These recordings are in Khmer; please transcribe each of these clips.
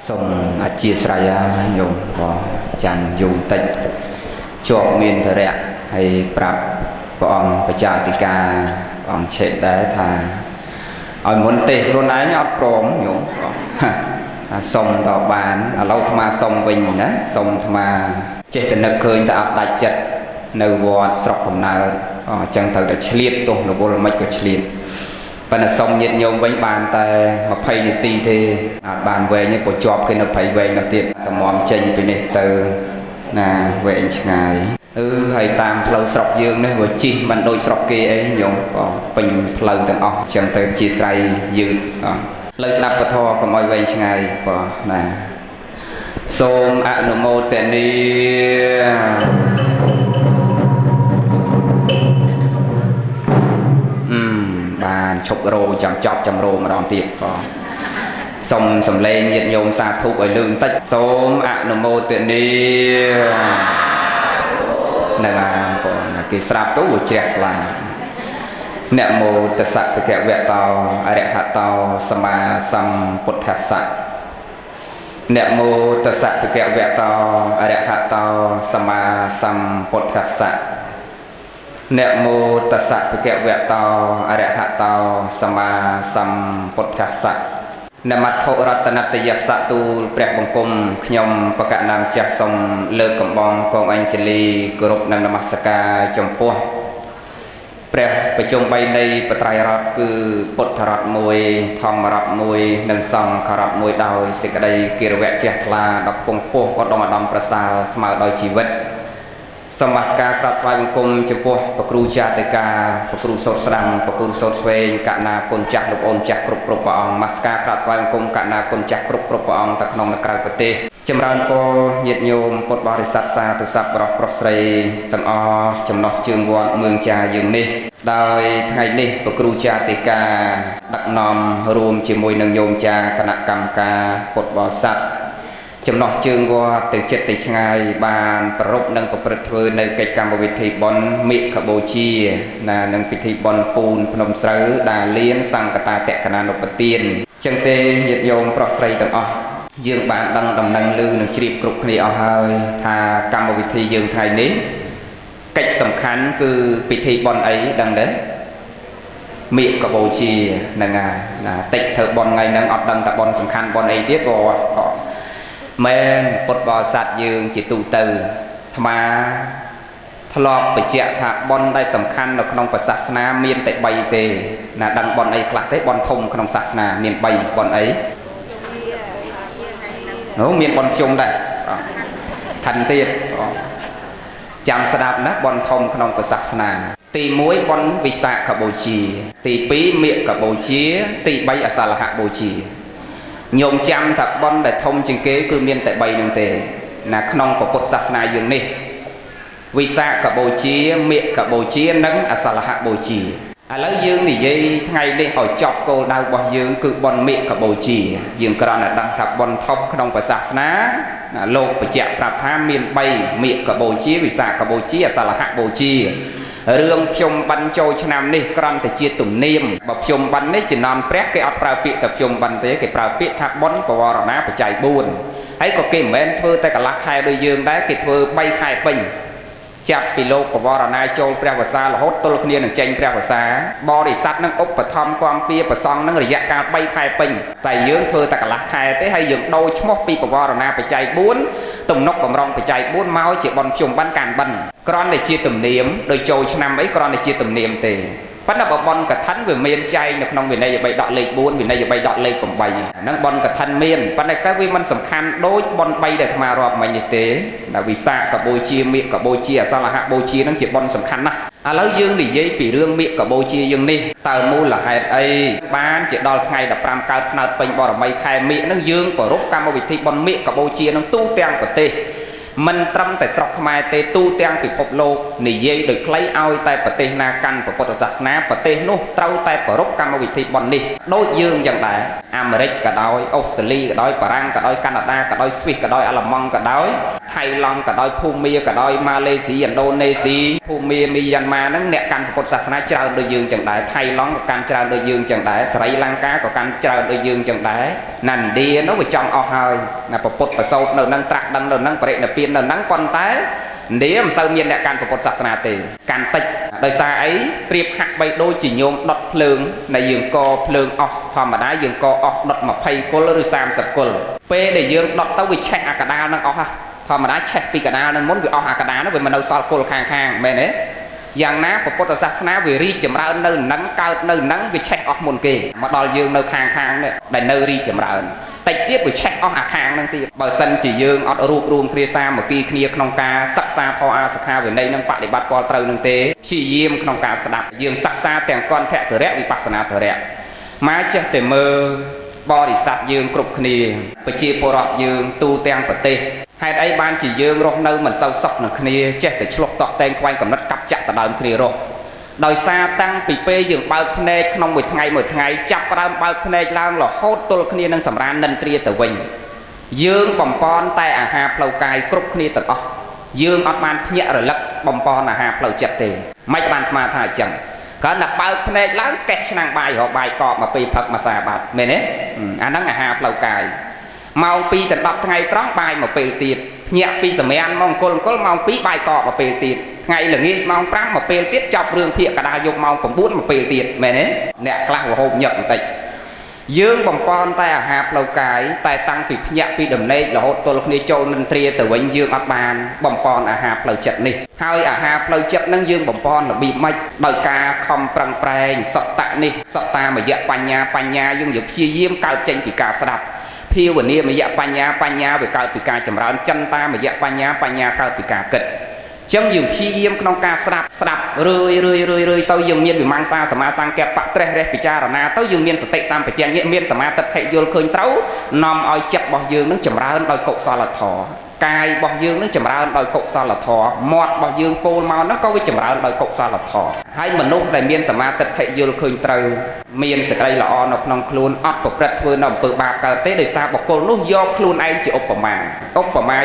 សូមអធិស្ឋានញោមក៏ចាំយូរតិចជាប់មានធរៈហើយប្រាប់ព្រះអង្គបច្ចាតិកាអង្គឆេតដែរថាឲ្យមុនទេខ្លួនឯងអត់ព្រមញោមថាសុំតបានឥឡូវអាត្មាសុំវិញណាសុំអាត្មាចេះតែនឹកឃើញតែអត់ដាច់ចិត្តនៅវត្តស្រុកកំណើតអញ្ចឹងត្រូវតែឆ្លៀតទោះរវល់មិនក៏ឆ្លៀតប៉ុន្តែសុំញាតិញោមវិញបានតែ20នាទីទេអត់បានវែងទេព្រោះជាប់គេនៅព្រៃវែងនោះទៀតតម្រាំចេញពីនេះទៅណាវែងឆ្ងាយហើយតាមផ្លូវស្រុកយើងនេះវាជីកមិនដូចស្រុកគេអីញោមពេញផ្លូវទាំងអស់អញ្ចឹងទៅជាស្រ័យយឺតផ្លូវស្ដាប់ពធកុំឲ្យវែងឆ្ងាយបងណាសូមអនុមោទនាបានឈប់រោចាំចប់ចម្រោម្ដងទៀតបងសូមសំឡេងញាតិញោមសាធុឲ្យលឿនបន្តិចសូមអនុមោទនានឹងបងគេស្រាប់ទៅវាជ្រះខ្លាំងនមោតស្សៈភគវតោអរហតោសម្មាសម្ពុទ្ធស្សៈនមោតស្សៈភគវតោអរហតោសម្មាសម្ពុទ្ធស្សៈនមោតស្សៈភគវតោអរហតោសម្មាសម្ពុទ្ធស្សៈនមត្ថុរតនតយស្សៈទូលព្រះបង្គំខ្ញុំបកណាមចាស់សូមលើកកំបងកងអញ្ជលីគោរពនិងនមស្ការចំពោះព្រះប្រជុំ3នៃបត្រៃរដ្ឋគឺពុទ្ធរដ្ឋ1ធម្មរដ្ឋ1និងសង្ឃរដ្ឋ1ដោយសេចក្តីគិរវៈជ្រះថ្លាដ៏ពងពោះឧត្តមឧត្តមប្រសើរស្មើដោយជីវិតសូមនមស្ការក្រាបថ្វាយបង្គំចំពោះព្រះគ្រូចាតិកាព្រះគ្រូសូត្រស្ដាំព្រះគ្រូសូត្រស្វែងកណាគុណចាស់លោកអូនចាស់គ្រប់ព្រះអង្គនមស្ការក្រាបថ្វាយបង្គំកណាគុណចាស់គ្រប់ព្រះអង្គទាំងក្នុងនិងក្រៅប្រទេសចម្រើនពរញាតិញោមពុទ្ធបរិស័ទសាធុស័ព្ទប្រុសប្រុសស្រីទាំងអស់ចំណុះជើងវត្តមឿងចាយើងនេះដោយថ្ងៃនេះព្រះគ្រូចាតិកាដឹកនាំរួមជាមួយនឹងញោមចាគណៈកម្មការពុទ្ធបរិស័ទចំណោះជើងវត្តទាំងចិត្តទាំងឆ្ងាយបានប្រពនិងប្រព្រឹត្តធ្វើនៅកិច្ចកម្មវិធីបុណ្យមេឃបូជាណានឹងពិធីបុណ្យពូនភ្នំស្រូវដាលៀនសង្កតាតកណានុបទានចឹងទេញាតិញោមប្រុសស្រីទាំងអស់យើងបានដឹងដំណឹងឮនឹងជ្រាបគ្រប់គ្នាអស់ហើយថាកម្មវិធីយើងថ្ងៃនេះកិច្ចសំខាន់គឺពិធីបុណ្យអីដឹងទេមេឃបូជាហ្នឹងហើយណាតិចធ្វើបុណ្យថ្ងៃហ្នឹងអត់ដឹងតែបុណ្យសំខាន់បុណ្យអីទៀតក៏មែនពុទ្ធបរិស័ទយើងជាទូទៅអាត្មាធ្លាប់បញ្ជាក់ថាបុណ្យដែលសំខាន់នៅក្នុងសាសនាមានតែ3ទេណាដឹងបុណ្យអីខ្លះទេបុណ្យធំក្នុងសាសនាមាន3បុណ្យអីមានបុណ្យជុំដែរឋានទៀតចាំស្ដាប់ណាបុណ្យធំក្នុងសាសនាទី1បុណ្យវិសាខបូជាទី2មេឃបូជាទី3អសាលហបូជាញោមចាំថាបុណ្យដែលធំជាងគេគឺមានតែ3ហ្នឹងទេណាក្នុងពុទ្ធសាសនាយើងនេះវិសាខបូជាមេឃបូជានិងអសាលហបូជាឥឡូវយើងនិយាយថ្ងៃនេះឲ្យចប់គោលដៅរបស់យើងគឺបុណ្យមេឃបូជាយើងគ្រាន់តែដឹងថាបុណ្យធំក្នុងសាសនាលោកបញ្ជាក់ប្រាប់ថាមាន3មេឃបូជាវិសាខបូជាអសាលហបូជារឿងភ្ជុំបិណ្ឌចូលឆ្នាំនេះគ្រាន់តែជាទំនៀមបើភ្ជុំបិណ្ឌនេះចំនួនព្រះគេអត់ប្រើពាក្យតែភ្ជុំបិណ្ឌទេគេប្រើពាក្យថាបុណ្យបវរណាបច្ច័យ4ហើយក៏គេមិនមែនធ្វើតែកន្លះខែដូចយើងដែរគេធ្វើ3ខែពេញចាប់ពីលោកបវរណាចូលព្រះវស្សារហូតទល់គ្នានឹងចេញព្រះវស្សាបរិស័ទនឹងឧបត្ថម្ភគាំពៀប្រសង់នឹងរយៈកាល3ខែពេញតែយើងធ្វើតែកន្លះខែទេហើយយើងដូរឈ្មោះពីបវរណាបច្ច័យ4ទំនុកកំរងបច្ច័យ4មកជាបុណ្យភ្ជុំបិណ្ឌកាន់បិណ្ឌគ្រាន់តែជាទំនៀមដោយចូលឆ្នាំអីគ្រាន់តែជាទំនៀមទេប៉ុន្តែបុណ្យកឋិនវាមានចែងនៅក្នុងវិន័យបិដកលេខ4វិន័យបិដកលេខ8ហ្នឹងបុណ្យកឋិនមានប៉ុន្តែក៏វាមិនសំខាន់ដូចបុណ្យ3ដែលអាត្មារាប់មិញនេះទេដែលវិសាខបូជាមេឃបូជាអសាលហបូជាហ្នឹងជាបុណ្យសំខាន់ណាស់ឥឡូវយើងនិយាយពីរឿងមេឃបូជាយើងនេះតើមូលហេតុអីបានជាដល់ថ្ងៃ15កើតផ្នើតពេញបរមីខែមេឃហ្នឹងយើងប្រារព្ធកម្មវិធីបុណ្យមេឃបូជាហ្នឹងទូទាំងប្រទេសមិនត្រឹមតែស្រុកខ្មែរទេទូទាំងពិភពលោកនិយាយដោយខ្លីឲ្យតែប្រទេសណាកាន់ពុទ្ធសាសនាប្រទេសនោះត្រូវតែប្រារព្ធកម្មវិធីបុណ្យនេះដូចយើងយ៉ាងដែរអាមេរិកក៏ដោយអូស្ត្រាលីក៏ដោយបារាំងក៏ដោយកាណាដាក៏ដោយស្វីសក៏ដោយអាល្លឺម៉ង់ក៏ដោយ ថៃឡង់ក៏ដោយភូមាក៏ដោយម៉ាឡេស៊ីឥណ្ឌូនេស៊ីភូមាមីយ៉ាន់ម៉ាហ្នឹងអ្នកកាន់ពុទ្ធសាសនាច្រើនដូចយើងចឹងដែរថៃឡង់ក៏កាន់ច្រើនដូចយើងចឹងដែរស្រីលង្កាក៏កាន់ច្រើនដូចយើងចឹងដែរណាឥណ្ឌានោះវាចង់អស់ហើយណាពុទ្ធប្រសូតនៅនឹងត្រាស់ដឹងនៅនឹងបរិនិព្វាននៅនឹងប៉ុន្តែឥណ្ឌាមិនសូវមានអ្នកកាន់ពុទ្ធសាសនាទេកាន់តិចដោយសារអីប្រៀបហាក់បីដូចជាញោមដុតភ្លើងដែលយើងកភ្លើងអស់ធម្មតាយើងកអស់ដុត20គល់ឬ30គល់ពេលដែលយើងដុតទៅវាឆេះអាកដាលនឹងអស់ធម្មតាឆេះពីកដាលនឹងមុនវាអស់អាកដាលនោះវាមិននៅសល់គល់ខាងមែនទេយ៉ាងណាពុទ្ធសាសនាវារីកចម្រើននៅនឹងកើតនៅនឹងវាឆេះអស់មុនគេមកដល់យើងនៅខាងនេះដែលនៅរីកចម្រើនតិចទៀតវាឆេះអស់អាខាងហ្នឹងទៀតបើសិនជាយើងអត់រួបរួមគ្រាសាមគ្គីគ្នាក្នុងការសិក្សាធម៌អាសិក្ខាវិន័យនិងបដិបត្តិពលត្រូវនឹងទេព្យាយាមក្នុងការស្ដាប់យើងសិក្សាទាំងគន្ធធរៈវិបស្សនាធរៈមកចេះតែមើលបរិស័ទយើងគ្រប់គ្នាប្រជាពលរដ្ឋយើងទូទាំងប្រទេសហេតុអីបានជាយើងរស់នៅមិនសូវសុខនឹងគ្នាចេះតែឆ្លោះតក់តែងខ្វែងកំណត់កាប់ចាក់ដណ្ដើមគ្នារស់ដោយសារតាំងពីពេលយើងបើកភ្នែកក្នុងមួយថ្ងៃចាប់ផ្ដើមបើកភ្នែកឡើងរហូតទល់គ្នានឹងសម្រាននិន្ទ្រាទៅវិញយើងបំពន់តែអាហារផ្លូវកាយគ្រប់គ្នាទាំងអស់យើងអត់បានភ្ញាក់រលឹកបំពន់អាហារផ្លូវចិត្តទេមិនបានស្មានថាអញ្ចឹងគ្រាន់តែបើកភ្នែកឡើងកេះឆ្នាំងបាយរកបាយកកមកពីផឹកមួយសាបាត់មែនទេអាហ្នឹងអាហារផ្លូវកាយម៉ោង2ដល់10ថ្ងៃត្រង់បាយមកពេលទៀតភ្ញាក់ពីសម្រានមកអង្គុលម៉ោង2បាយកកមកពេលទៀតថ្ងៃល្ងាចម៉ោង5មកពេលទៀតចប់រឿងភាគកដាលយកម៉ោង9មកពេលទៀតមែនទេអ្នកខ្លះវហូបញឹកបន្តិចយើងបំពន់តែអាហារផ្លូវកាយតែតាំងពីភ្ញាក់ពីដំណេករហូតទល់គ្នាចូលនិន្ទ្រាទៅវិញយើងអត់បានបំពន់អាហារផ្លូវចិត្តនេះហើយអាហារផ្លូវចិត្តនឹងយើងបំពន់របៀបម៉េចដោយការខំប្រឹងប្រែងសតៈនេះសត្តាមយៈបញ្ញាយើងព្យាយាមកើតចេញពីការស្ដាប់ភាវនាមយៈបញ្ញាវាកើតពីការចម្រើនចិន្តាមយៈបញ្ញាកើតពីការគិតចឹងយើងព្យាយាមក្នុងការស្ដាប់រឿយទៅយើងមានវិមង្សាសមាសង្កេបបត្រេះរេះពិចារណាទៅយើងមានសតិសម្បជញ្ញៈមានសមាទិដ្ឋិយល់ឃើញត្រូវនាំឲ្យចិត្តរបស់យើងនឹងចម្រើនដោយកុសលធម៌កាយរបស់យើងនឹងចម្រើនដោយកុសលធម៌មាត់របស់យើងពោលមកនោះក៏វាចម្រើនដោយកុសលធម៌ហើយមនុស្សដែលមានសមាទិដ្ឋិយល់ឃើញត្រូវមានសេចក្តីល្អនៅក្នុងខ្លួនអត់ប្រព្រឹត្តធ្វើនៅអំពើបាបកើតទេដោយសារបុគ្គលនោះយកខ្លួនឯងជាឧបមា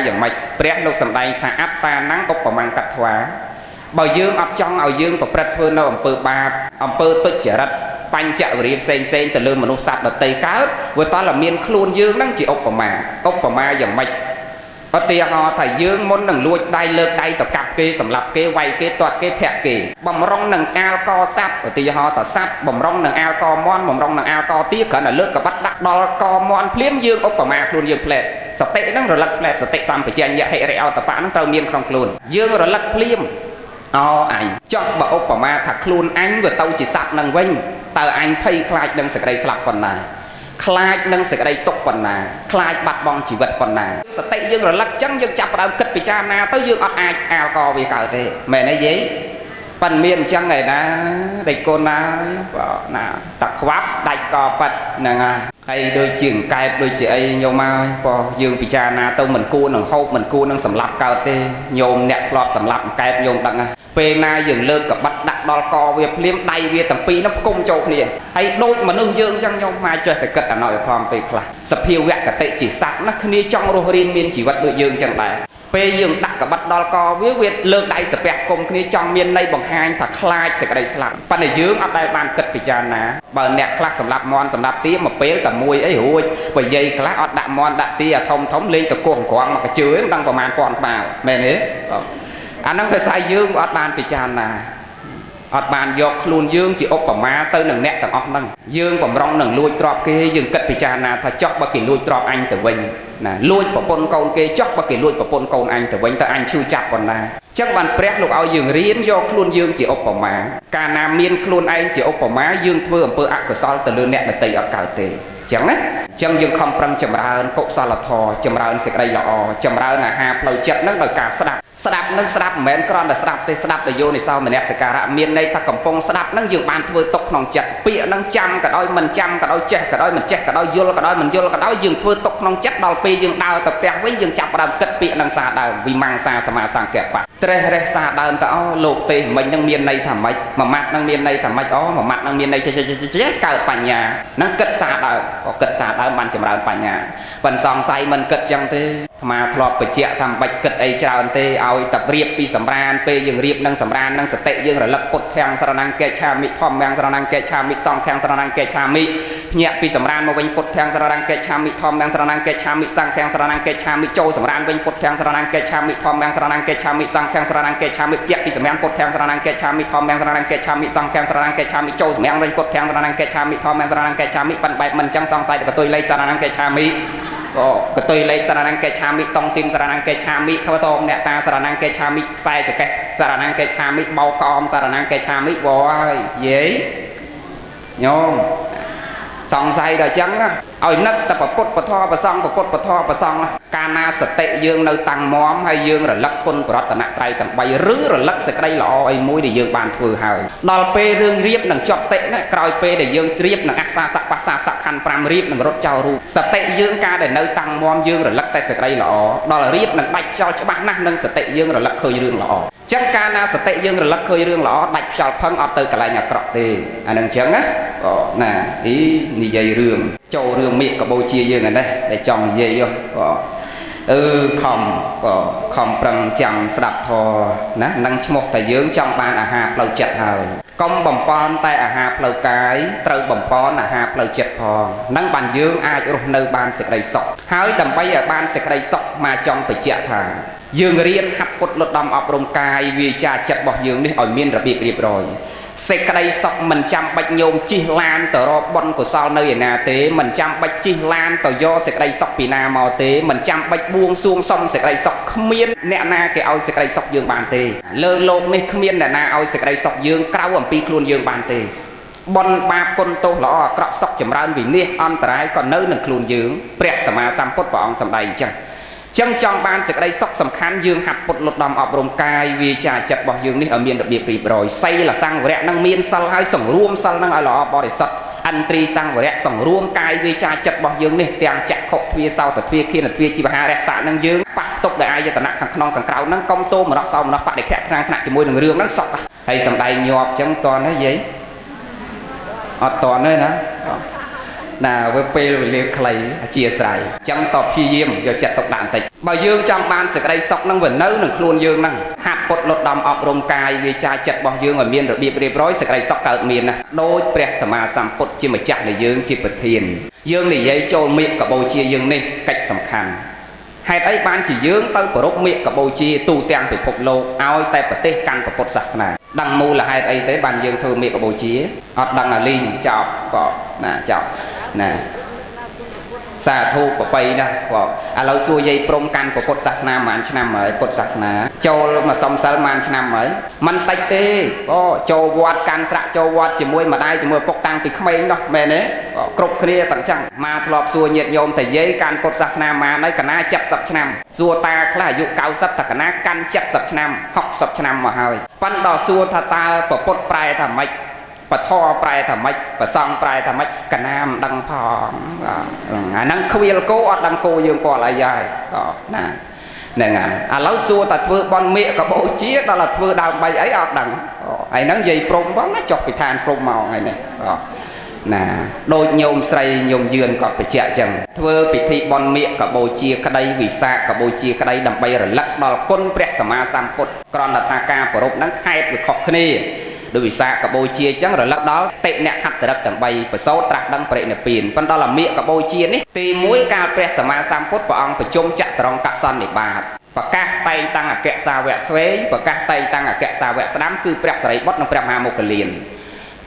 យ៉ាងម៉េចព្រះលោកសម្ដែងថាអត្តាnăngឧបមាកត្វាបើយើងអត់ចង់ឲ្យយើងប្រព្រឹត្តធ្វើនៅអំពើបាបអំពើទុច្ចរិតបញ្ចវរិយផ្សេងទៅលើមនុស្សសត្វដទៃកើតវាតើមានខ្លួនយើងនឹងជាឧបមាយ៉ាងម៉េចឧទាហរណ៍ថាយើងមុននឹងលួចដៃលើកដៃទៅកាប់គេសម្លាប់គេវាយគេទាត់គេធាក់គេបំរុងនឹងអាលកសัตว์ឧទាហរណ៍ថាសัตว์បំរុងនឹងអាលកមន់បំរុងនឹងអាលកទាគ្រាន់តែលើកកបាត់ដាក់ដល់កមន់ភ្លាមយើងឧបមាខ្លួនយើងផ្លែតសតិហ្នឹងរលឹកផ្លែតសតិសម្បជញ្ញៈហិរិអតបៈហ្នឹងត្រូវមានក្នុងខ្លួនយើងរលឹកភ្លាមអញចង់បើឧបមាថាខ្លួនអញវាទៅជាសัตว์នឹងវិញតើអញភ័យខ្លាចនឹងសេចក្តីស្លាប់ប៉ុណ្ណាខ្លាចនឹងសេចក្តីទុក្ខប៉ុណ្ណាខ្លាចបាត់បង់ជីវិតប៉ុណ្ណាសតិយើងរលឹកចឹងយើងចាប់ផ្ដើមគិតពិចារណាទៅយើងអត់អាចអាលកវាកើតទេមែនទេយាយប៉ិនមានអញ្ចឹងឯណាដេកកូនណាណាតាខ្វាប់ដាច់កប៉ិតហ្នឹងហើយដូចជាអង្កែបដូចជាអីញោមមកបើយើងពិចារណាទៅមិនគួរនឹងហូបមិនគួរនឹងសម្លាប់កើតទេញោមអ្នកធ្លាប់សម្លាប់អង្កែបញោមដឹងពេលណាយើងលើកកបាត់ដាក់ដល់កវាភ្លាមដៃវាទាំងពីរនោះផ្គុំចូលគ្នាហើយដូចមនុស្សយើងអញ្ចឹងញោមមកចេះតែគិតអនុធម្មពេលខ្លះសភាវៈកតិជាសត្វណាគ្នាចង់រស់រានមានជីវិតដូចយើងអញ្ចឹងដែរពេលយើងដាក់កបាត់ដល់កវាលើកដៃសាពះគុំគ្នាចង់មានន័យបង្ហាញថាខ្លាចសេចក្តីស្លាប់ប៉ុន្តែយើងអត់ដែលបានគិតពិចារណាបើអ្នកខ្លះសម្រាប់មន់សម្រាប់ទាមកពេលតែមួយអីរួចបើយាយខ្លះអត់ដាក់មន់ដាក់ទាធំលេងតកោះក្រងមកកជើមិនដឹងប្រហែលពាន់ក្បាលមែនទេអាហ្នឹងដោយសារយើងអត់បានពិចារណាអត់បានយកខ្លួនយើងជាឧបមាទៅនឹងអ្នកទាំងអស់ហ្នឹងយើងបំរុងនឹងលួចទ្រព្យគេយើងគិតពិចារណាថាចុះបើគេលួចទ្រព្យអញទៅវិញណាលួចប្រពន្ធកូនគេចុះបើគេលួចប្រពន្ធកូនអញទៅវិញតើអញឈឺចាប់ប៉ុណ្ណាអញ្ចឹងបានព្រះលោកឲ្យយើងរៀនយកខ្លួនយើងជាឧបមាកាលណាមានខ្លួនឯងជាឧបមាយើងធ្វើអំពើអកុសលទៅលើអ្នកដទៃអត់កើតទេអញ្ចឹងណាអញ្ចឹងយើងខំប្រឹងចម្រើនកុសលធម៌ចម្រើនសេចក្តីល្អចម្រើនអាហារផ្លូវចិត្តហ្នឹងដោយការស្ដាប់នឹងស្ដាប់មិនមែនគ្រាន់តែស្ដាប់ទេស្ដាប់ដោយយោនិសោមនសិការៈមានន័យថាកំពុងស្ដាប់ហ្នឹងយើងបានធ្វើទុកក្នុងចិត្តពាក្យហ្នឹងចាំក៏ដោយមិនចាំក៏ដោយចេះក៏ដោយមិនចេះក៏ដោយយល់ក៏ដោយមិនយល់ក៏ដោយយើងធ្វើទុកក្នុងចិត្តដល់ពេលយើងដើរទៅផ្ទះវិញយើងចាប់ផ្ដើមគិតពាក្យហ្នឹងសារដើមវិមង្សាសមាសង្កេបៈត្រេះរេះសារដើមទៅលោកទេមិញហ្នឹងមានន័យថាម៉េចមួយម៉ាត់ហ្នឹងមានន័យថាម៉េចមួយម៉ាត់ហ្នឹងមានន័យចេះកើតបញ្ញាហ្នឹងគិតសារដើម có cất xa đá ban chầm ra bánh nhà phần song say mình cất chẳng thế mà thọp bạch chẹ thầm bạch cất ấy trao anh tê ao tập riệp pi sầm ran pe dương riệp nâng sầm ran nâng sập tệ dương rồi lật cột thang sờ năng kẹ cha mi thom mang sờ năng kẹ cha mi song thang sờ năng kẹ cha mi nhẹ pi sầm ran mà vinh cột thang sờ năng kẹ cha mi thom mang sờ năng kẹ cha mi sang thang sờ năng kẹ cha mi châu sầm ran vinh cột thang sờ năng kẹ cha mi thom mang sờ năng kẹ cha mi sang thang sờ năng kẹ cha mi nhẹ pi sầm ran cột thang sờ năng kẹ cha mi thom mang sờ năng kẹ cha mi sang thang sờ năng kẹ cha mi châu sầm ran vinh cột thang sờ năng kẹ cha mi thom mang sờ năng kẹ cha miปั่นไปมันจังสองใส่แต่ก็ตุยเล็กสระนังแกชามิก็ตุยเล็กสระนังแกชามิต้องตีมสระนังแกชามิข้าวต้มเนี่ยตาสระนังแกชามิใส่จะแกสระนังแกชามิเบากอมสระนังแกชามิวอยเย้โยมสองใส่แต่จังนะเอานักแต่ประพฤติประทอประซองประพฤติประทอประซองการนาสเตยืงនៅតាំងមមហើយយើងរលឹកគុណប្រតនត្រ័យទាំង3ឬរលឹកសេចក្តីល្អអីមួយដែលយើងបានធ្វើហើយដល់ពេលរឿងរៀបនឹងចប់តិណាក្រោយពេលដែលយើងរៀបនឹងអសាសៈបសាសៈខណ្ឌ5រៀបនឹងរត់ចោលរូបសតិយើងការដែលនៅតាំងមមយើងរលឹកតែសេចក្តីល្អដល់រៀបនឹងដាច់ចោលច្បាស់ណាស់នឹងសតិយើងរលឹកឃើញរឿងល្អចឹងការណាសតិយើងរលឹកឃើញរឿងល្អដាច់ខ្យល់ផឹងអត់ទៅកន្លែងអាក្រក់ទេអានឹងចឹងណាណានិយាយរឿងចូលរឿងមេកបូជាយើងហ្នឹងដែលចង់និយាយខំប្រឹងចាំស្ដាប់ធម៌ណានឹងឈ្មោះតែយើងចង់បានអាហារផ្លូវចិត្តហើយកុំបំពន់តែអាហារផ្លូវកាយត្រូវបំពន់អាហារផ្លូវចិត្តផងនឹងបានយើងអាចរស់នៅបានសេចក្តីសុខហើយដើម្បីឲ្យបានសេចក្តីសុខមកចង់បញ្ជាក់ថាយើងរៀនហាត់ពុតលត់ដំអប់រំកាយវាចាចិត្តរបស់យើងនេះឲ្យមានរបៀបរៀបរយសេចក្តីសុខមិនចាំបាច់ញោមជិះឡានទៅរកបុណ្យកុសលនៅឯណាទេមិនចាំបាច់ជិះឡានទៅយកសេចក្តីសុខពីណាមកទេមិនចាំបាច់បួងសួងសុំសេចក្តីសុខគ្មានអ្នកណាគេឲ្យសេចក្តីសុខយើងបានទេលើលោកនេះគ្មានអ្នកណាឲ្យសេចក្តីសុខយើងក្រៅអំពីខ្លួនយើងបានទេបុណ្យបាបគុណទោសល្អអាក្រក់សុខចម្រើនវិនាសអន្តរាយក៏នៅនឹងខ្លួនយើងព្រះសម្មាសម្ពុទ្ធព្រះអង្គសម្ដែងអញ្ចឹងចឹងចង់បានសេចក្តីសុខសំខាន់យើងហាត់ពុតលត់ដំអប់រំកាយវាចាចិត្តរបស់យើងនេះឲ្យមានរបៀបរៀបរយសីលសង្វរៈនឹងមានសិលហើយសង្រួមសិលនឹងឲ្យល្អបរិសុទ្ធអន្ត្រីសង្វរៈសង្រួមកាយវាចាចិត្តរបស់យើងនេះទាំងចក្ខុទ្វាសោតទ្វាឃានទ្វាជីវហារស័កនឹងយើងបាក់ទុកដោយអាយតនៈខាងក្នុងខាងក្រៅនឹងកុំតោមរកសោមនស្សបដិខៈខ្លាំងថ្នាក់ជាមួយនឹងរឿងហ្នឹងសក់ហើយសំដែងញាប់ចឹងតន់ហើយយាយអត់តន់ទេណាណាវាពេលវេលាខ្លីអធិស្ឋានចឹងតព្យាយាមយកចិត្តទុកដាក់បន្តិចបើយើងចង់បានសេចក្តីសុខនឹងវានៅនឹងខ្លួនយើងហ្នឹងហាត់ពុតលត់ដំអប់រំកាយវាចាចិត្តរបស់យើងឲ្យមានរបៀបរៀបរយសេចក្តីសុខកើតមានណាដោយព្រះសម្មាសម្ពុទ្ធជាម្ចាស់នៃយើងជាប្រធានយើងនិយាយចូលមេកបូជាយើងនេះកិច្ចសំខាន់ហេតុអីបានជាយើងទៅគោរពមេកបូជាទូទាំងពិភពលោកឲ្យតែប្រទេសកាន់ពុទ្ធសាសនាដឹងមូលហេតុអីទេបានយើងធ្វើមេកបូជាអត់ដឹងអាលីងចោលក៏ណាចោលណាសាធុប្របីណាបងឥឡូវសួរយាយព្រំកាន់ពុទ្ធសាសនាប្រហែលឆ្នាំហើយពុទ្ធសាសនាចូលមកសំសិលប្រហែលឆ្នាំហើយមិនតិចទេចូលវត្តកាន់ស្រាក់ចូលវត្តជាមួយម្ដាយជាមួយពុកតាំងពីក្មេងនោះមែនទេគ្រប់គ្នាទាំងចឹងមកធ្លាប់សួរញាតិញោមតែយាយកាន់ពុទ្ធសាសនាប្រហែលហើយកណា70ឆ្នាំសួរតាខ្លះអាយុ90តកណាកាន់70ឆ្នាំ60ឆ្នាំមកហើយប៉ុន្តែដល់សួរថាតើពុទ្ធប្រែថាម៉េចបធរប្រែថាម៉េចប្រសងប្រែថាម៉េចកណាមិនដឹងផងអាហ្នឹងខ្វៀលគោអត់ដឹងគោយើងគាត់អីហើយណាហ្នឹងហើយឥឡូវសួរតែធ្វើបន់មេកបូជាដល់តែធ្វើដើម្បីអីអត់ដឹងហើយហ្នឹងនិយាយព្រមផងណាចុះពីឋានព្រមមកហើយនេះណាដូចញោមស្រីញោមយឿនគាត់បញ្ជាក់ចឹងធ្វើពិធីបន់មេកបូជាក្តីវិសាខបូជាក្តីដើម្បីរលឹកដល់គុណព្រះសម្មាសម្ពុទ្ធគ្រាន់តែថាការប្រពហ្នឹងខេតវាខុសគ្នាដោយវិសាខបូជាចឹងរលឹកដល់តិអ្នកខត្តរិកទាំង3ប្រសូតត្រាស់ដឹងបរិនិព្វានប៉ុន្តែដល់មេកបូជានេះទី1កាលព្រះសម្មាសម្ពុទ្ធព្រះអង្គប្រជុំចតុរង្គកសន្និបាតប្រកាសតែងតាំងអគ្គសាវកស្វែងប្រកាសតែងតាំងអគ្គសាវកស្ដាំគឺព្រះសារីបុត្រនិងព្រះមហាមុគលាន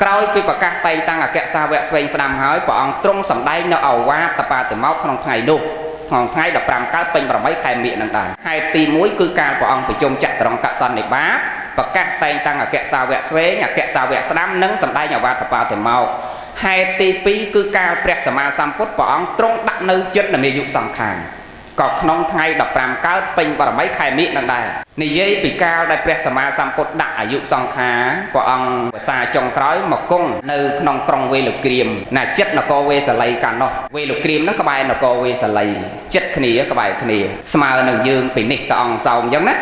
ក្រោយពីប្រកាសតែងតាំងអគ្គសាវកស្វែងស្ដាំហើយព្រះអង្គទ្រង់សម្ដែងនៅឱវាទបាតិមកក្នុងថ្ងៃនោះក្នុងថ្ងៃ15កើតពេញ8ខែមិញនឹងដែរហេតុទី1គឺការព្រះអង្គប្រជុំចតុរង្គកសន្និបាតប្រកាសតែងតាំងអគ្គសាវកស្វែងអគ្គសាវកស្ដាំនិងសម្ដែងឱវាទបាតិមកហេតុទី2គឺការព្រះសម្មាសម្ពុទ្ធព្រះអង្គទ្រង់ដាក់នៅចិត្តនាយុសង្ខារក៏ក្នុងថ្ងៃ15កើតពេញ8ខែមិញនឹងដែរនិយាយពីកាលដែលព្រះសម្មាសម្ពុទ្ធដាក់អាយុសង្ខារព្រះអង្គភាសាចុងក្រោយមកគង់នៅក្នុងក្រុងវេលុក្រាមណាចិត្តនគរវេសាលីកាលនោះវេលុក្រាមហ្នឹងក្បែរនគរវេសាលីចិត្តគ្នាក្បែរគ្នាស្មើនឹងយើងពីនេះទៅអង្គសោមអញ្ចឹងណា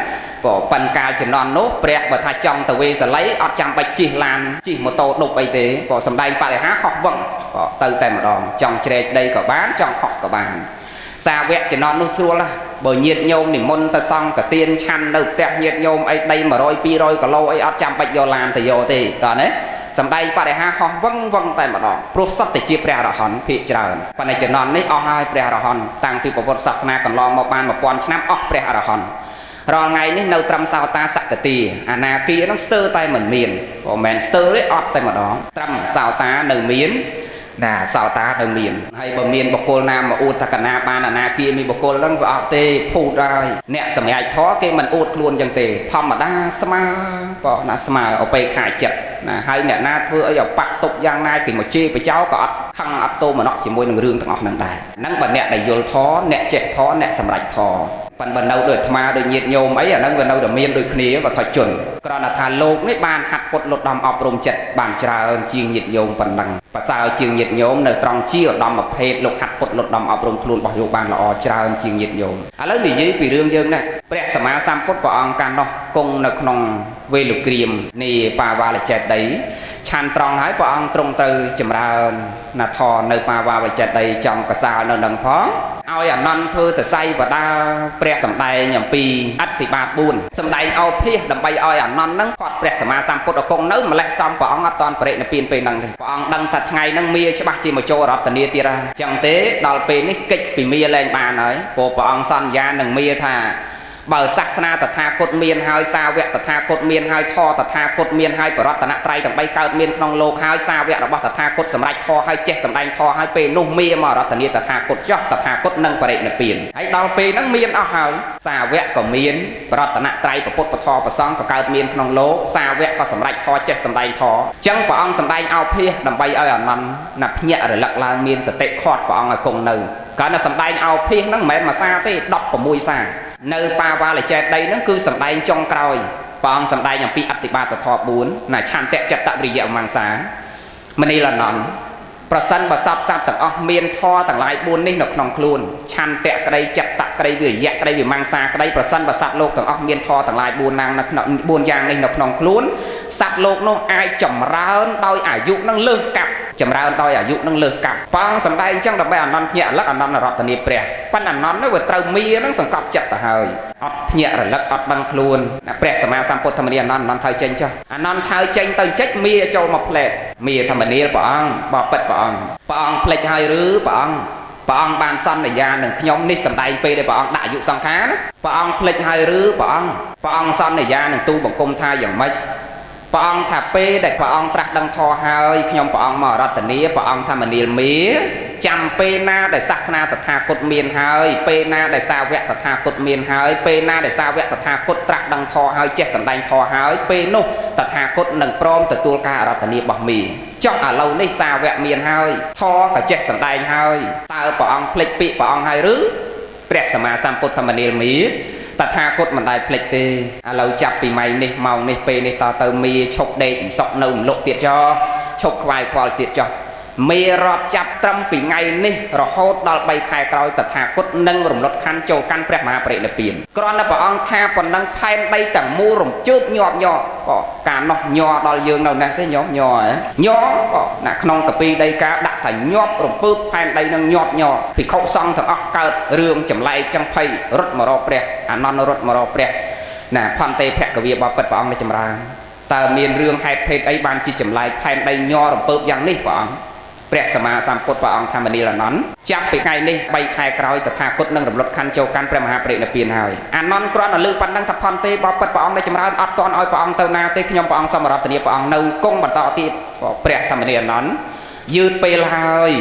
bỏ phần cao chỉ non nốt bẹt và thay trong tờ về sẽ lấy ở trăm bạch chỉ lan chỉ một tô đục ấy thế bỏ sầm đai phải hát học vâng bỏ từ tay một đòn trong tre đây có bán trong học có bàn xa vẹt chỉ non nốt xua là bởi nhiệt nhôm thì môn ta xong cả tiên chăn đâu tẹt nhiệt nhôm ấy đây mà rồi pi rồi cả lâu ấy ở trăm bạch vô làm thì vô thì còn đấy sầm đai phải hát học vâng vâng tay một đòn process để chia bẹt hòn thị trường phần này chỉ non đấy ở hai bẹt hòn tăng từ bộ sát na còn lo một ban một quan năm ở bẹt hòn rồi ngày ní nâu trăm sao ta sạch cái tì na kia nó sơ tay mình miền của mình sơ đấy ọt tay mà đó trăm sao ta nâu miến là sao ta nâu miền hay bờ miền bọc cô nam mà uất thằng na ba na kia mi bọc cô lăng vào tê phù rồi nè sầm ai thó cái mình uất luôn chẳng tê thom mà đa sma có na sma ở bay khai chật là hay nè na thưa ở dọc bạc tục giang nai thì một chi với cháu có khăng ấp tô mà nó chỉ môi đường rương thằng ngọc nằng đài nắng bờ nè đầy vô thó nè chẹt thó nè sầm rạch thò phần bần đâu được mà được nhiệt nhôm ấy ở nâng bần đâu được miên được khía và thoại chuẩn còn là thà lô mấy ban hạt cột lột đầm ọp rôm chật bàn trà ơn chiên nhiệt nhôm phần đằng và sao chiên nhiệt nhôm nơi trong chia đầm một phê lục hạt cột lột đầm ọp rôm luôn bảo hiệu bàn là o trà ơn chiên nhiệt nhôm lớn thì dưới vì đương dương này bẹt sầm á sam cốt vào can đó cùng nực nòng về lục kiềm nì pa va là chẹt đấy chăn tròn hái vào trong từ chầm ra là thò nơi pa va là chẹt đấy trong cả sao nơi đằng phó ao à non thưa từ say và đa bẹt sầm tay nhầm pi ắt thì ba buồn sầm tay ao phi đầm bay ao à non nắng quạt bẹt sầm sam cốt ở công nỡ mà lại xong vào toàn bẹt là pin năng vào đăng thật ngày năng mía cho bác chỉ mà cho đó tận nia tia ra chẳng thế đào pin ní kịch bị mía lên bàn ấy bộ vào son da năng mía thà bờ sắc na tật tha cốt miên hai sao vẹt tật tha cốt miên hai tho tật tha cốt miên hai bờ rót tận nát trai tận bay cao miên trong lô hai sao vẹt là bờ tật tha cốt sầm rạch tho hai chết sầm đanh tho hai pe nung mía mà rót tận nia tật tha cốt chót tật tha cốt nâng bờ đệ là biển ấy đào pe nâng miên ao hai sao vẹt có miên bờ rót tận nát trai bờ cốt bờ tho bờ song bờ cao miên trong lô sao vẹt có sầm rạch tho chết sầm đanh tho chẳng bờ ông sầm đanh ao phe đầm bay ao nằm nạp nhẹ rồi lắc lang miên sệt khọt bờ ông ở cùng nừ cái là sầm đanh ao phe nâng mẹ mà xa thế đọc của mùi xa nơi pa va là che đây nó cứ sầm đai trong còi phong sầm đai nhằm pi ắt ba tờ thọ bốn là chan tẹt chặt tạm rìa mang sáng mình đây là nónประสันประสับสับต่างออกเมียนทอต่างหลายบุญนี่หนกนองคลูนชันแตะกระไดจับตะกระไดวิริยะกระไดวิมังสากระไดประสันประสับโลกต่างออกเมียนทอต่างหลายบุญนางนักนบุญยางในหนกนองคลูนสัตว์โลกน้องอายจำร้าวโดยอายุนั่งเลิกกับจำร้าวโดยอายุนั่งเลิกกับฟังสำได้จังดับไปอันนั้นเนี่ยลักอันนั้นรอตนีเปรียปันอันนั้นนั่นว่าเติมมีนั่งสังกัดจัดตะเฮยอัดเนี่ยระลักอัดบังคลูนเปรียสมาสัมพุทธมณีอันนั้นไทยเจนจ้ะอันนั้นไทยเจนเติมเจ็ดมีโจมาเพลดมีธรรมณีปองบอเป็ดปองปองเพลดให้หรือปองปองบานซ้ำในยาหนึ่งขยมนิสสัมได้ไปได้ปองได้อยู่สังขารปองเพลดให้หรือปองปองซ้ำในยาหนึ่งตู้บังคมไทยอย่างไม่ปองถับเป้ได้ปองตรักดังทอหายขยมปองมอรัตนีปองธรรมณีมีจำเปนาได้ศาสนาตถาคตเมียนหายเปนาได้สาวแวะตถาคตเมียนหายเปนาได้สาวแวะตถาคตตรักดังทอหายเจ็ดสันดังทอหายเปนุตถาคตหนึ่งพร้อมแต่ตัวการรัตนีบอกมีเจ้าเราในสาวแวะเมียนหายทอกับเจ็ดสันดังหายตาปองพลิกปีปองหายหรือเปรสมาสัมพุทธมณีมีตถาคตมันได้พลิกตีเราจับปีใหม่นี่เมานี่เปนี่ต่อเติมมีชกเด็กสอกนุ่มโลกเตียจอชกควายควายเตียจอมีรอบจับตรำปีไงนี่เราโคตรดอลใบคายกรอยตถาคตนั่งรมรถคันโจกันแปรมาเปรตเปลี่ยนกรอนพระองค์ข้าปนนั่งแผ่นใบต่างมูรมจุบหยอบหยอบก็การนกหยอดอลยืงเราเนี่ยที่หยอบหยอหยอก็หนักนองกับปีใดกาดักแต่หยอบรมปื๊บแผ่นใดนั่งหยอบหยอปีเขาซองถึงออกเกิดเรื่องจำไลจังไพรถมารอเปรตนอนรถมารอเปรตน่ะพันเตแพะกวีบอปิดพระองค์ในจำราแต่เมียนเรื่องให้เพศไอ้บานจีจำไลแผ่นใดหยอรมปื๊บอย่างนี้พระองค์เปรียสมาสัมพุทธพระองค์ธรรมนีละนั้นจับไปไงนี่ใบคายกรอยตถาคตนั่งรำรถคันโจกันพระมหาเปรตเปลี่ยนหายอันนั้นกรอนลือปันดังทัพพันเตบอปิดพระองค์ในจำราอัดตอนอ้อยพระองค์เตนาเตขยมพระองค์สมรตนีพระองค์นูกงบรรทอที่เปรียธรรมนีนั้นยืดไปเลย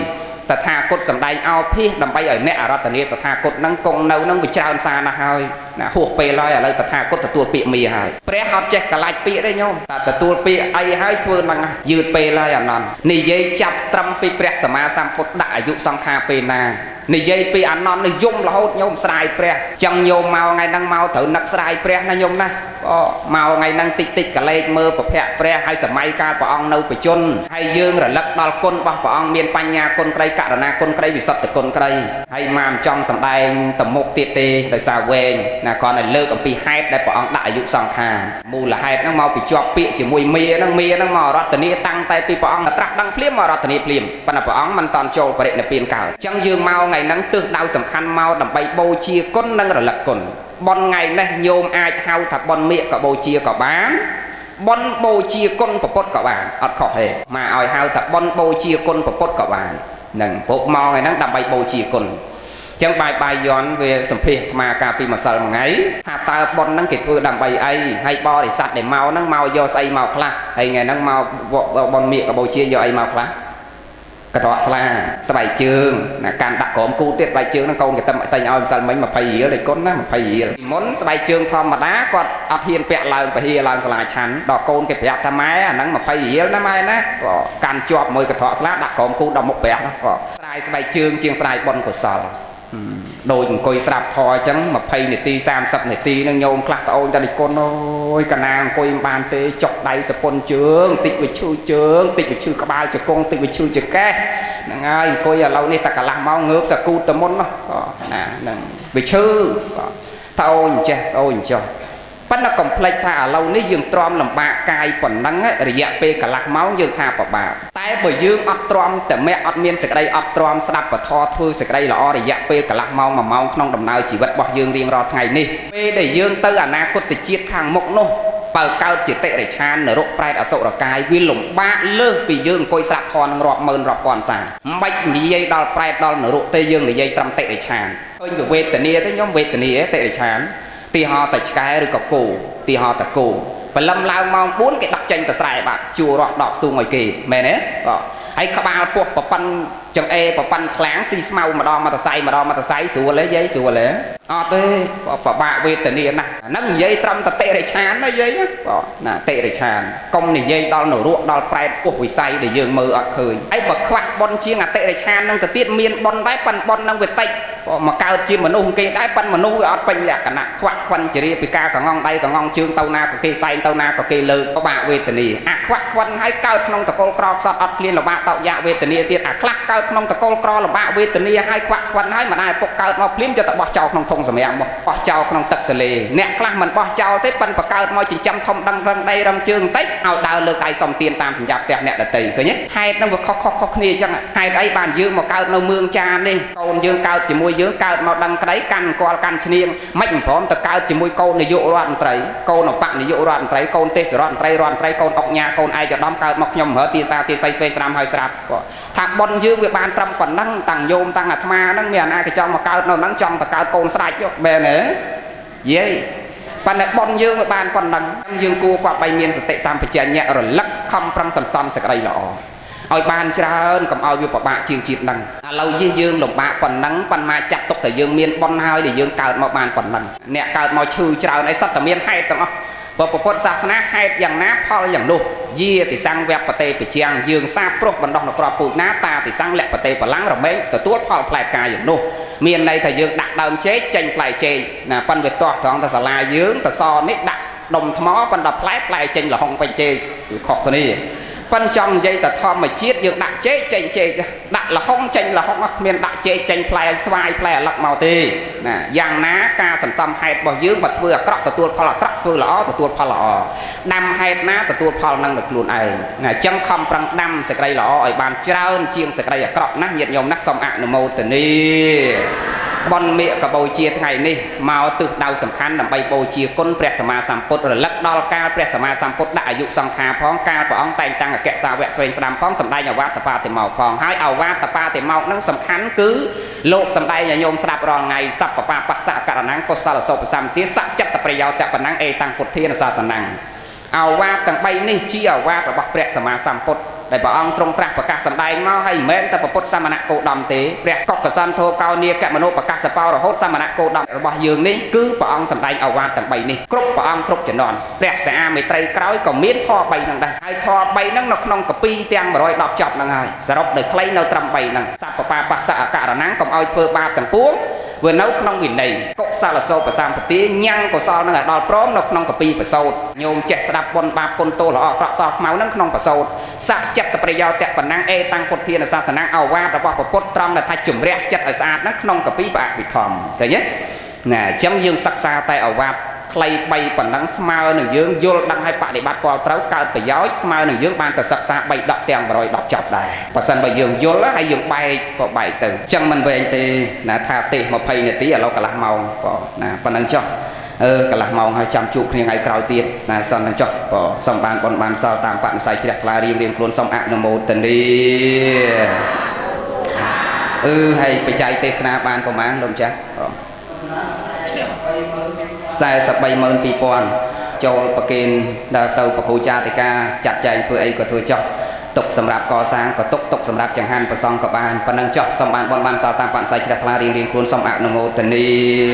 ตถาคตสำได้เอาพี่ดำไปเนอรัตนีตถาคตนั่งกงนูนั่งวิจารณ์ซานะหายนะหัวไปเลยอะไรตถาคตตัวปีมีหายเปรียหัดเจ็กกะไลปีได้โยมแต่ตัวปีไอให้เพื่อนมันยืดไปเลยอันนั้นนี่ยัยจับตรำปีเปรียสมาสัมพุทธได้อายุสังฆาปีนานี่ยัยปีอันนั้นนี่ยุ่มละหดโยมสายเปรียจังโยมเมาไงนั่งเมาถือนักสายเปรียนะโยมนะก็เมาไงนั่งติ๊กติ๊กกะเลกมือประแพะเปรียให้สมัยการพระองค์นูไปจนให้ยืงระลักดอลคนบางพระองค์เมียนปัญญาคนไกลกะระนาคนไกลวิสัตตคนไกลให้มามจองสำได้ตมกเตียเตโดยสาวเวง là còn là lơ cầm pi hai để bọn đại dụ sang thà mù là hai nó mau bị cho pi chỉ mùi mía nó mò rót từ ní tăng tay pi bọn là trắc đăng phím mò rót từ ní phím phần là bọn mình toàn trâu và đệ là piên cào chẳng dương mau ngày nắng tương đau sầm khăn mau đầm bay bô chia con nâng rồi lật cồn bon ngày này nhôm ai thao thật bon miệng cả bô chia cả bán bon bô chia con của pot cả bạn ọt khó hề mà ỏi hao thật bon bô chia con của pot cả bạn nâng bộ mò ngày nắng đầm bay bô chia con chẳng bài dọn về sầm phê mà cà phê mà sờ một ngày hạt ta bon nâng kịp vừa đầm bay ai hay bo để sạch để mau nâng mau do say màu khla hay ngày nâng mau bon miệng cả bô chia do ai màu khla cái thọ là bài trường là càng đặt cổng cu tiết bài trường nó câu người ta tay nhau sao mấy mà phải gì để con nó mà phải gì muốn bài trường thom mà đá con ấp hiền vẹn là phải hiền là lại chắn đỏ côn cái vẹn tham máy nắng mà phải gì nó mai nè càng chọp mời cái thọ là đặt cổng cu đọc một vẹn nó bài trường chiên bài bon của sò đôi coi sạp thò chẳng mà phay này ti sam sập này ti nó nhôm khắc ôn ta đi con ôi cả nàng coi bàn tê chọc đáy sập con trướng tịch với chư các bao cho con tịch với chư chữ ke nàng ơi coi là lâu nay ta cả làm mau ngớp sa cu tầm môn nó nè với chư tao ôi cho bắt nó complex thà lâu nay dương trom làm bạ cài phần nắng ấy rịa pe cả lạc máu dương thà bỏ bạ tại bởi dương ấp tromแต่แม่อดមានសេចក្តីអត់ទ្រាំស្ដាប់បធរធ្វើសេចក្តីល្អរយៈពេលកន្លះម៉ោង1ម៉ោងក្នុងដំណើរជីវិតរបស់យើងរៀងរាល់ថ្ងៃនេះពេលដែលយើងទៅអនាគតជាតិខាងមុខនោះបើកើតជាតិរិឆាននរកប្រែតអសុរកាយវាលំបាកលើសពីយើងអង្គុយស្ដាប់ធម៌នឹងរាប់ម៉ឺនរាប់ពាន់សាមិនបាច់និយាយដល់ប្រែតដល់នរកទេយើងនិយាយត្រឹមតិរិឆានឃើញវេទនាទេខ្ញុំវេទនាតិរិឆានទីហោតែឆ្កែឬក៏គោទីហោតែគោបលឹមឡើងម៉ោង4គេដាក់ចេញទៅស្រែបាទជួររាប់ដកស្ទូងឲ្យគេមែនទេបាទហើយក្បាលពោះប្រប៉ិនចង្អេប្រប៉ិនខ្លាំងស៊ីស្មៅម្ដងមកតសៃស្រួលទេយាយស្រួលទេអត់ទេបបាក់វេទនាណាស់ហ្នឹងនិយាយត្រឹមតតិរិឆានណាយាយបាទណាតិរិឆានកុំនិយាយដល់នរកដល់ប្រែតពោះវិស័យដែលយើងមើលអត់ឃើញហើយបើខ្វះប៉ុនជាងអតិរិឆានហ្នឹងទៅទៀតមានប៉ុនដែរប៉ិនប៉ុនហ្នឹងវាតិចមកកើតជាមនុស្សគេដែរប៉ិនមនុស្សវាអត់ពេញលក្ខណៈខ្វះខ្វិនជារាពីការកងងដៃកងងជើងទៅណាក៏គេសែងទៅណាក៏គេលើកបាក់វេទនាអាខ្វះខ្វិនហើយកើតក្នុងតកូលក្រខ្សត់អត់ឃ្លានលបាក់តោយៈវេទនាទៀតអាខ្លះកើតក្នុងតកូលក្រលបាក់វេទនាហើយខ្វះខ្វិនហើយមិនដែរពុកកើតមកភ្លាមចិត្តបោះចោលក្នុងធុងសម្រាប់មកបោះចោលក្នុងទឹកទលេអ្នកខ្លះមិនបោះចោលទេប៉ិនបកើតមកចិញ្ចឹមធំដឹងរឹងដៃរឹងជើងបន្តិចឲ្យដើរលើកដៃសំទៀនតាមសញ្ញាផ្ទះអ្នកដតីឃើញទេហេតុហ្នឹងវាខុសគ្នាអញ្ចឹងហេតុអីបានយើងមកកើតនៅមឿងចាននេះកូនយើងកើតជាមួយយើងកើតមកដឹងក្តីកាន់គាត់កាន់ឈ្នៀងមិនព្រមទៅកើតជាមួយកូននាយករដ្ឋមន្ត្រីកូនអបនាយករដ្ឋមន្ត្រីកូនទេសរដ្ឋមន្ត្រីកូនអុកញ៉ាកូនឯកឧត្តមកើតមកខ្ញុំរើទាសាទាស័យស្វេស្រាំហើយស្រាប់ថាប៉ុនយើងវាបានត្រឹមប៉ុណ្ណឹងតាំងយោមតាំងអាត្មាហ្នឹងមានអាណាគេចង់មកកើតនៅហ្នឹងចង់ទៅកើតកូនស្ដេចយកមែនទេយេប៉ុន្តែប៉ុនយើងវាបានប៉ុណ្ណឹងយើងគួរគាត់បីមានសតិសម្បជញ្ញៈរលឹកខំប្រឹងសន្សំសេចក្តីល្អឲ្យបានច្រើនកុំឲ្យវាពិបាកជាងជាតិហ្នឹងឥឡូវយើងលំបាកប៉ុណ្ណឹងប៉ុន្តែចាត់ទុកតែយើងមានប៉ុនហើយដែលយើងកើតមកបានប៉ុណ្ណឹងអ្នកកើតមកឈឺច្រើនអីសិតតែមានហេតុទាំងអស់ពុទ្ធសាសនាហេតុយ៉ាងណាផលយ៉ាងនោះយាតិសង្វបតេបជាងយើងសាបព្រោះបណ្ដោះនៅក្របពូជណាតាតិសង្លបតេបលាំងរមែងទទួលផលផ្លែផ្កាយ៉ាងនោះមានន័យថាយើងដាក់ដើមចេកចេញផ្លែចេកណាប៉ុន្តែវាទាស់ត្រង់តែសាលាយើងតសនេះដាក់ដុំថ្មប៉ុន្តែផ្លែចេញលហុងពេញចេកគឺខុសគ្នាប៉ុន្តែចង់និយាយតែធម្មជាតិយើងដាក់ចេកចេញចេកដាក់លហុងចេញលហុងអត់គ្មានដាក់ចេកចេញផ្លែស្វាយផ្លែអាឡឹកមកទេណាយ៉ាងណាការសន្សំហេតុរបស់យើងបើធ្វើអាក្រក់ទទួលផលអាក្រក់ធ្វើល្អទទួលផលល្អដាំហេតុណាទទួលផលនឹងដល់ខ្លួនឯងណាអញ្ចឹងខំប្រឹងដាំសេចក្តីល្អឲ្យបានច្រើនជាងសេចក្តីអាក្រក់ណាញាតិញោមណាសូមអនុមោទនាបនមេកបោជាថ្ងៃនេះមកទិសដៅសំខាន់ដើម្បីបូជាគុណព្រះសម្មាសម្ពុទ្ធរលឹកដល់កាលព្រះសម្មាសម្ពុទ្ធដាក់អាយុសង្ខារផងកាលព្រះអង្គតែងតាំងអគ្គសាវកស្វែងស្ដាំផងសម្ដែងអវាទបាតិមោកផងហើយអវាទបាតិមោកនឹងសំខាន់គឺលោកសម្ដែងឲ្យញោមស្ដាប់រាល់ថ្ងៃសព្វបាបស្សៈករណង្កុសលសុបសម្ទាសច្ចតប្រយោតបណੰអេតាំងពុទ្ធានសាសនੰអវាទទាំង3នេះជាអវាទរបស់ព្រះសម្មាសម្ពុទ្ធដែលព្រះអង្គទ្រង់ត្រាស់ប្រកាសសម្ដែងមកហើយមិនមែនតែពុទ្ធសមណគោដមទេព្រះកុកសន្ធោកោនីកមនោប្រកាសបោរហូតសមណគោដមរបស់យើងនេះគឺព្រះអង្គសម្ដែងអវាទទាំង3នេះគ្រប់ព្រះអង្គគ្រប់ជំនាន់ព្រះសាមេត្រីក្រោយក៏មានធម៌3ហ្នឹងដែរហើយធម៌3ហ្នឹងនៅក្នុងកពីទាំង110ចប់ហ្នឹងហើយសរុបនៅខ្លីនៅត្រឹម3ហ្នឹងសព្វបាបស្សៈករណੰកុំឲ្យធ្វើបាបទាំងពួងវានៅក្នុងវិន័យកុសលសោបសម្បទាញ៉ាំងកុសលនឹងឲ្យដល់ព្រមនៅក្នុងកពីបសោតញោមចេះស្ដាប់បុណ្យបាបគុណទោសល្អអាក្រក់សល់ខ្មៅនឹងក្នុងបសោតសច្ចតប្រយោតបណੰអេតាំងពុទ្ធានសាសនੰអវាទរបស់ពុទ្ធត្រង់ដែលថាជំរះចិត្តឲ្យស្អាតនឹងក្នុងកពីបអភិធម្មឃើញទេ nè chấm dương sắc xa tay ở vạt clay bay phần nắng smile nương dương vô đăng hai bạn để bắt qua trâu cao phải gió smile nương dương ban từ sắc xa bay đọc tiền rồi đọc chọc đài và sân bay dương vô lá hay dương bay có bảy từ chấm mình về thì là tha tị một phay này tí ở lâu cả lạc màu có nè phần nắng cho cả lạc màu hai trăm chục ngày cào tiền là sân nắng cho có xong bàn còn bàn sau tam bạn sai chỉ đặt là riêng luôn xong ạc một tình đi hay phải chạy tê sna ban của mang đồng chắc sai sập bay mơn pi pon cho bậc kiên đào tàu bậc hồ cha tê ca chặt chạy vừa ấy của tôi cho tục sầm rạp cò sang có tục sầm rạp chẳng hạn và xong có bàn phần năng chọc xong bàn bon ban sau tam bạn sai chỉ đặt là riêng luôn xong ạc một tình đi